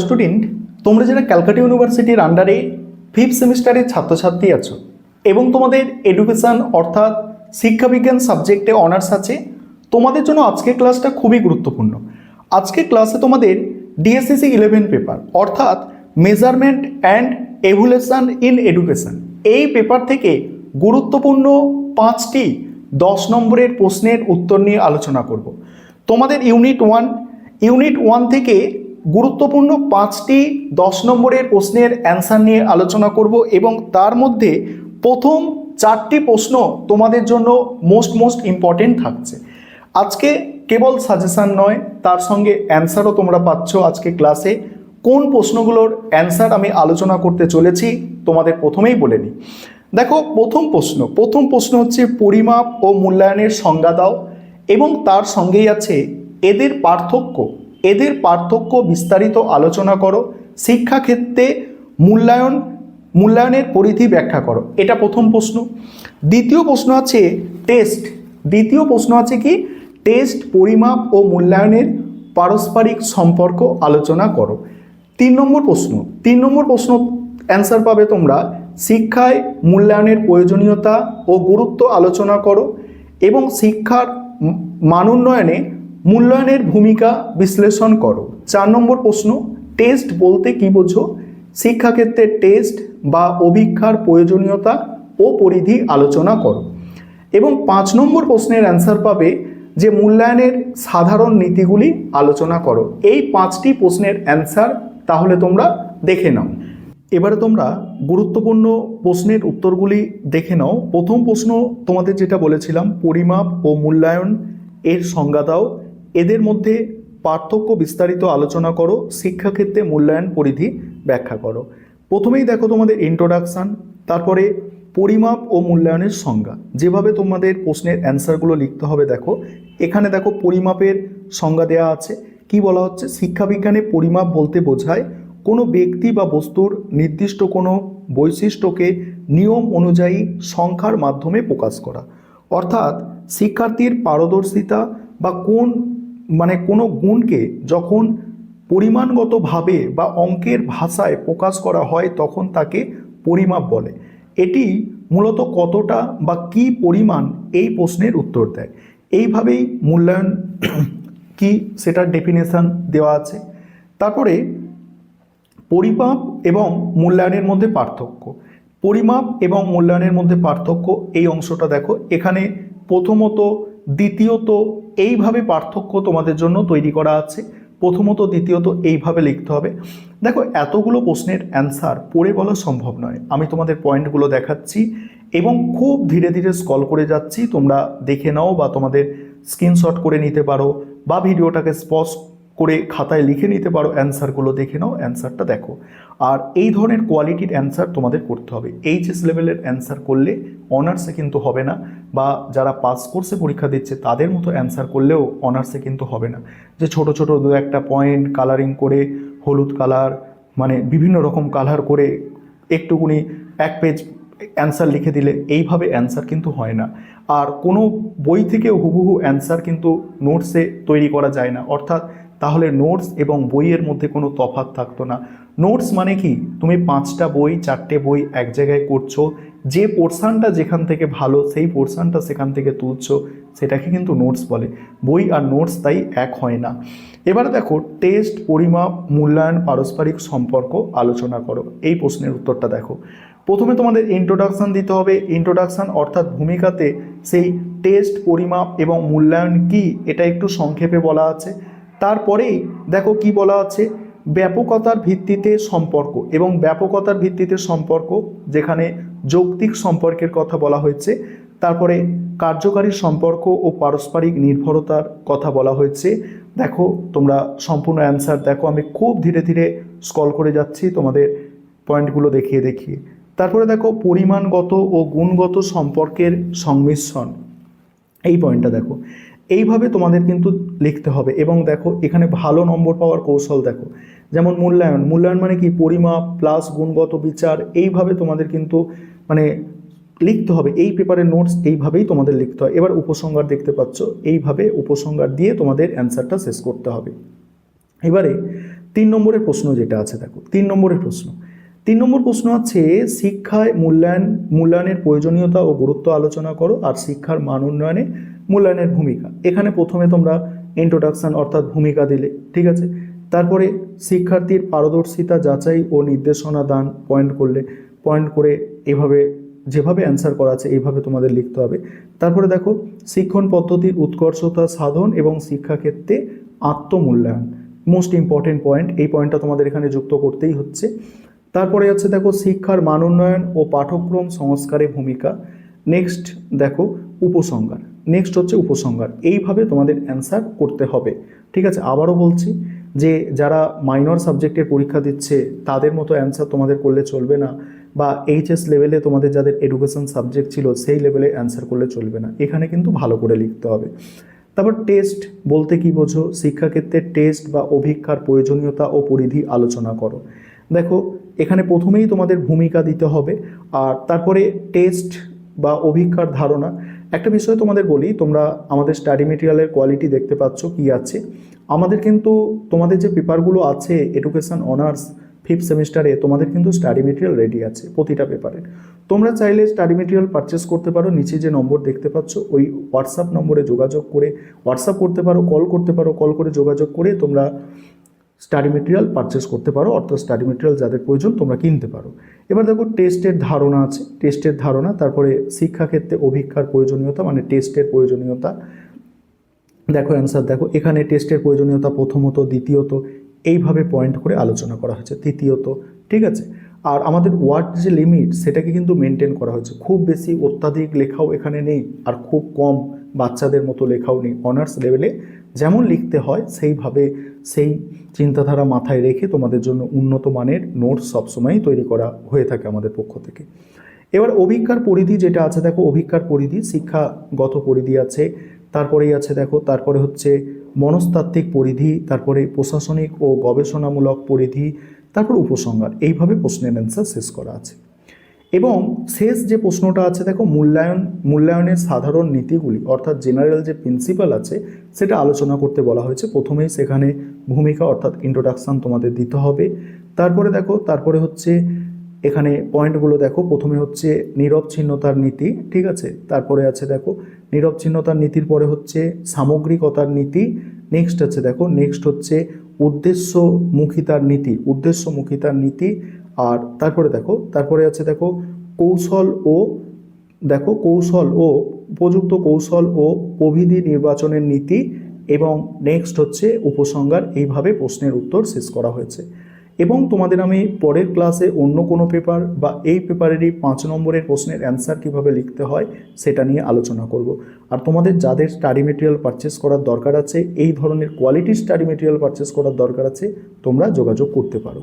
Student, তোমরা যারা ক্যালকাটা ইউনিভার্সিটির আন্ডারে 5th সেমিস্টারের ছাত্রছাত্রী আছো এবং তোমাদের এডুকেশন অর্থাৎ শিক্ষাবিজ্ঞান সাবজেক্টে অনার্স আছে, তোমাদের জন্য আজকের ক্লাসটা খুবই গুরুত্বপূর্ণ। আজকের ক্লাসে তোমাদের ডিএসসিসি 11 পেপার অর্থাৎ measurement and evaluation in education, এই পেপার থেকে গুরুত্বপূর্ণ 5টি 10 নম্বরের প্রশ্নের উত্তর নিয়ে আলোচনা করব। তোমাদের ইউনিট ওয়ান থেকে গুরুত্বপূর্ণ 5টি 10 নম্বরের প্রশ্নের অ্যান্সার নিয়ে আলোচনা করব এবং তার মধ্যে প্রথম 4টি প্রশ্ন তোমাদের জন্য মোস্ট ইম্পর্টেন্ট থাকছে। আজকে কেবল সাজেশন নয়, তার সঙ্গে অ্যান্সারও তোমরা পাচ্ছ আজকে ক্লাসে। কোন প্রশ্নগুলোর অ্যান্সার আমি আলোচনা করতে চলেছি তোমাদের প্রথমেই বলে নিই। দেখো, প্রথম প্রশ্ন হচ্ছে পরিমাপ ও মূল্যায়নের সংজ্ঞা দাও এবং তার সঙ্গেই আছে এদের পার্থক্য বিস্তারিত আলোচনা করো। শিক্ষাক্ষেত্রে মূল্যায়নের পরিধি ব্যাখ্যা করো, এটা প্রথম প্রশ্ন। দ্বিতীয় প্রশ্ন আছে কি টেস্ট, পরিমাপ ও মূল্যায়নের পারস্পরিক সম্পর্ক আলোচনা করো। 3 নম্বর প্রশ্ন অ্যান্সার পাবে তোমরা শিক্ষায় মূল্যায়নের প্রয়োজনীয়তা ও গুরুত্ব আলোচনা করো এবং শিক্ষার মান উন্নয়নে মূল্যায়নের ভূমিকা বিশ্লেষণ করো। 4 নম্বর প্রশ্ন টেস্ট বলতে কি বোঝো, শিক্ষাক্ষেত্রে টেস্ট বা অভিক্ষার প্রয়োজনীয়তা ও পরিধি আলোচনা করো। এবং 5 নম্বর প্রশ্নের অ্যান্সার পাবে যে মূল্যায়নের সাধারণ নীতিগুলি আলোচনা করো। এই 5টি প্রশ্নের অ্যান্সার তাহলে তোমরা দেখে নাও। এবারে তোমরা গুরুত্বপূর্ণ প্রশ্নের উত্তরগুলি দেখে নাও। প্রথম প্রশ্ন তোমাদের যেটা বলেছিলাম, পরিমাপ ও মূল্যায়ন এর সংজ্ঞা দাও, এদের মধ্যে পার্থক্য বিস্তারিত আলোচনা করো, শিক্ষাক্ষেত্রে মূল্যায়ন পরিধি ব্যাখ্যা করো। প্রথমেই দেখো তোমাদের ইন্ট্রোডাকশান, তারপরে পরিমাপ ও মূল্যায়নের সংজ্ঞা। যেভাবে তোমাদের প্রশ্নের অ্যান্সারগুলো লিখতে হবে দেখো, এখানে দেখো পরিমাপের সংজ্ঞা দেওয়া আছে। কি বলা হচ্ছে, শিক্ষাবিজ্ঞানে পরিমাপ বলতে বোঝায় কোনো ব্যক্তি বা বস্তুর নির্দিষ্ট কোনো বৈশিষ্ট্যকে নিয়ম অনুযায়ী সংখ্যার মাধ্যমে প্রকাশ করা। অর্থাৎ শিক্ষার্থীর পারদর্শিতা বা কোনো গুণকে যখন পরিমাণগতভাবে বা অঙ্কের ভাষায় প্রকাশ করা হয় তখন তাকে পরিমাপ বলে। এটি মূলত কতটা বা কী পরিমাণ, এই প্রশ্নের উত্তর দেয়। এইভাবেই মূল্যায়ন কি সেটার ডেফিনেশন দেওয়া আছে। তারপরে পরিমাপ এবং মূল্যায়নের মধ্যে পার্থক্য, এই অংশটা দেখো। এখানে প্রথমত দ্বিতীয়ত এইভাবে পার্থক্য তোমাদের জন্য তৈরি করা আছে। প্রথমত দ্বিতীয়ত এইভাবে লিখতে হবে। দেখো, এতগুলো প্রশ্নের অ্যান্সার পড়ে বলা সম্ভব নয়, আমি তোমাদের পয়েন্টগুলো দেখাচ্ছি এবং খুব ধীরে ধীরে স্ক্রল করে যাচ্ছি। তোমরা দেখে নাও বা তোমাদের স্ক্রিনশট করে নিতে পারো বা ভিডিওটাকে পজ করে খাতায় লিখে নিতে পারো, অ্যান্সারগুলো দেখে নাও, অ্যান্সারটা দেখো। আর এই ধরনের কোয়ালিটির অ্যান্সার তোমাদের করতে হবে। এইচএস লেভেলের অ্যান্সার করলে অনার্সে কিন্তু হবে না, বা যারা পাস কোর্সে পরীক্ষা দিচ্ছে তাদের মতো অ্যান্সার করলেও অনার্সে কিন্তু হবে না। যে ছোট ছোট 2-1টা পয়েন্ট কালারিং করে, হলুদ কালার মানে বিভিন্ন রকম কালার করে একটুকুনি 1 পেজ অ্যান্সার লিখে দিলে এইভাবে অ্যান্সার কিন্তু হয় না। আর কোনো বই থেকে হুবহু অ্যান্সার কিন্তু নোটসে তৈরি করা যায় না, অর্থাৎ তাহলে নোটস এবং বইয়ের মধ্যে কোনো তফাৎ থাকতো না। নোটস মানে কি, তুমি 5টা বই 4টে বই এক জায়গায় করছো, যে পোর্শনটা যেখান থেকে ভালো সেই পোর্শনটা সেখান থেকে তুলছো, সেটাকে কিন্তু নোটস বলে। বই আর নোটস তাই এক হয় না। এবারে দেখো টেস্ট, পরিমাপ, মূল্যায়ন, পারস্পরিক সম্পর্ক আলোচনা করো, এই প্রশ্নের উত্তরটা দেখো। প্রথমে তোমাদের ইন্ট্রোডাকশান দিতে হবে। ইন্ট্রোডাকশান অর্থাৎ ভূমিকাতে সেই টেস্ট, পরিমাপ এবং মূল্যায়ন কি এটা একটু সংক্ষেপে বলা আছে। তারপরেই দেখো কি বলা আছে, ব্যাপকতার ভিত্তিতে সম্পর্ক এবং ব্যাপকতার ভিত্তিতে সম্পর্ক, যেখানে যৌক্তিক সম্পর্কের কথা বলা হয়েছে। তারপরে কার্যকারী সম্পর্ক ও পারস্পরিক নির্ভরতার কথা বলা হয়েছে। দেখো তোমরা সম্পূর্ণ অ্যান্সার দেখো, আমি খুব ধীরে ধীরে স্ক্রল করে যাচ্ছি তোমাদের পয়েন্টগুলো দেখিয়ে। তারপরে দেখো পরিমাণগত ও গুণগত সম্পর্কের সংমিশ্রণ, এই পয়েন্টটা দেখো। এইভাবে তোমাদের কিন্তু লিখতে হবে। এবং দেখো এখানে ভালো নম্বর পাওয়ার কৌশল দেখো, যেমন মূল্যায়ন মানে কি, পরিমাপ প্লাস গুণগত বিচার, এইভাবে তোমাদের কিন্তু লিখতে হবে। এই পেপারের নোটস এইভাবেই তোমাদের লিখতে হয়। এবার উপসংহার দেখতে পাচ্ছ, এইভাবে উপসংহার দিয়ে তোমাদের অ্যান্সারটা শেষ করতে হবে। এবারে তিন নম্বরের প্রশ্ন যেটা আছে দেখো, 3 নম্বর প্রশ্ন আছে শিক্ষায় মূল্যায়নের প্রয়োজনীয়তা ও গুরুত্ব আলোচনা করো আর শিক্ষার মান উন্নয়নে মূল্যায়নের ভূমিকা। এখানে প্রথমে তোমরা ইন্ট্রোডাকশন অর্থাৎ ভূমিকা দিলে, ঠিক আছে। তারপরে শিক্ষার্থীর পারদর্শিতা যাচাই ও নির্দেশনা দান পয়েন্ট করে এভাবে যেভাবে অ্যান্সার করা আছে এইভাবে তোমাদের লিখতে হবে। তারপরে দেখো শিক্ষণ পদ্ধতির উৎকর্ষতা সাধন এবং শিক্ষাক্ষেত্রে আত্মমূল্যায়ন, মোস্ট ইম্পর্টেন্ট পয়েন্ট, এই পয়েন্টটা তোমাদের এখানে যুক্ত করতেই হচ্ছে। তারপরে আছে দেখো শিক্ষার মান উন্নয়ন ও পাঠ্যক্রম সংস্কারে ভূমিকা। নেক্সট দেখো উপসংহার, নেক্সট হচ্ছে উপসংহার, এইভাবে তোমাদের অ্যান্সার করতে হবে, ঠিক আছে। আবারও বলছি যে যারা মাইনর সাবজেক্টের পরীক্ষা দিচ্ছে তাদের মতো অ্যান্সার তোমাদের করলে চলবে না, বা এইচএস লেভেলে তোমাদের যাদের এডুকেশন সাবজেক্ট ছিল সেই লেভেলে অ্যান্সার করলে চলবে না, এখানে কিন্তু ভালো করে লিখতে হবে। তারপর টেস্ট বলতে কি বোঝো, শিক্ষাক্ষেত্রে টেস্ট বা অভিজ্ঞার প্রয়োজনীয়তা ও পরিধি আলোচনা করো। দেখো এখানে প্রথমেই তোমাদের ভূমিকা দিতে হবে, আর তারপরে টেস্ট বা অভিজ্ঞার ধারণা। একটা বিষয় তোমাদের বলি, তোমরা আমাদের স্টাডি মেটেরিয়ালের কোয়ালিটি দেখতে পাচ্ছ কি আছে। আমাদের কিন্তু তোমাদের যে পেপারগুলো আছে এডুকেশন অনার্স 5th সেমিস্টারে, তোমাদের কিন্তু স্টাডি মেটেরিয়াল রেডি আছে প্রতিটা পেপারের। তোমরা চাইলে স্টাডি মেটেরিয়াল পারচেস করতে পারো, নিচে যে নম্বর দেখতে পাচ্ছ ওই হোয়াটসঅ্যাপ নম্বরে যোগাযোগ করে হোয়াটসঅ্যাপ করতে পারো, কল করে যোগাযোগ করে তোমরা স্টাডি মেটেরিয়াল পারচেস করতে পারো, অর্থাৎ স্টাডি মেটেরিয়াল যাদের প্রয়োজন তোমরা কিনতে পারো। এবার দেখো টেস্টের ধারণা আছে, টেস্টের ধারণা, তারপরে শিক্ষাক্ষেত্রে অভিজ্ঞার প্রয়োজনীয়তা মানে টেস্টের প্রয়োজনীয়তা। দেখো অ্যান্সার দেখো, এখানে টেস্টের প্রয়োজনীয়তা প্রথমত, দ্বিতীয়ত, এইভাবে পয়েন্ট করে আলোচনা করা হয়েছে, তৃতীয়ত, ঠিক আছে। আর আমাদের ওয়ার্ড যে লিমিট সেটাকে কিন্তু মেনটেন করা হয়েছে, খুব বেশি অত্যাধিক লেখাও এখানে নেই আর খুব কম বাচ্চাদের মতো লেখাও নেই। অনার্স লেভেলে যেমন লিখতে হয় সেইভাবে, সেই চিন্তাধারা মাথায় রেখে তোমাদের জন্য উন্নত মানের নোটস সবসময়ই তৈরি করা হয়ে থাকে আমাদের পক্ষ থেকে। এবার অভিজ্ঞার পরিধি যেটা আছে দেখো, অভিজ্ঞার পরিধি শিক্ষাগত পরিধি আছে, তারপরেই আছে দেখো, তারপরে হচ্ছে মনস্তাত্ত্বিক পরিধি, তারপরে প্রশাসনিক ও গবেষণামূলক পরিধি, তারপর উপসংহার, এইভাবে প্রশ্নের অ্যান্সার শেষ করা আছে। এবং শেষ যে প্রশ্নটা আছে দেখো, মূল্যায়নের সাধারণ নীতিগুলি অর্থাৎ জেনারেল যে প্রিন্সিপাল আছে সেটা আলোচনা করতে বলা হয়েছে। প্রথমেই সেখানে ভূমিকা অর্থাৎ ইন্ট্রোডাকশান তোমাদের দিতে হবে। তারপরে দেখো, তারপরে হচ্ছে এখানে পয়েন্টগুলো দেখো, প্রথমে হচ্ছে নিরবচ্ছিন্নতার নীতি, ঠিক আছে। তারপরে আছে দেখো নিরবচ্ছিন্নতার নীতির পরে হচ্ছে সামগ্রিকতার নীতি। নেক্সট আছে দেখো, নেক্সট হচ্ছে উদ্দেশ্যমুখিতার নীতি। আর তারপরে দেখো, তারপরে আছে দেখো কৌশল ও উপযুক্ত কৌশল ও প্রবিধি নির্বাচনের নীতি। এবং নেক্সট হচ্ছে উপসংহার, এইভাবে প্রশ্নের উত্তর শেষ করা হয়েছে। এবং তোমাদের আমি পরের ক্লাসে অন্য কোনো পেপার বা এই পেপারেরই 5 নম্বরের প্রশ্নের অ্যান্সার কীভাবে লিখতে হয় সেটা নিয়ে আলোচনা করব। আর তোমাদের যাদের স্টাডি মেটেরিয়াল পারচেস করার দরকার আছে, এই ধরনের কোয়ালিটির স্টাডি মেটেরিয়াল পারচেস করার দরকার আছে, তোমরা যোগাযোগ করতে পারো।